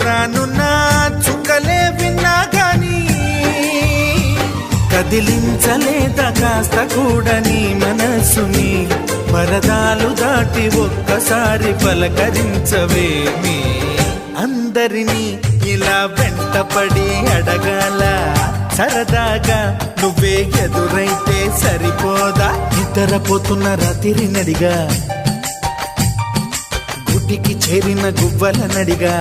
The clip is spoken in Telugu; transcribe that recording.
రానున్న చుక్కలే విన్నా గాని కదిలించలేదా కాస్త కూడా నీ మనసుని పరదాలు దాటి ఒక్కసారి పలకరించవేమి అందరినీ ఇలా వెంటపడి అడగాల సరదాగా నువ్వే ఎదురైతే సరిపోదా నిద్రపోతున్న రాత్రి నడిగా గుటికి చేరిన గువ్వల నడిగా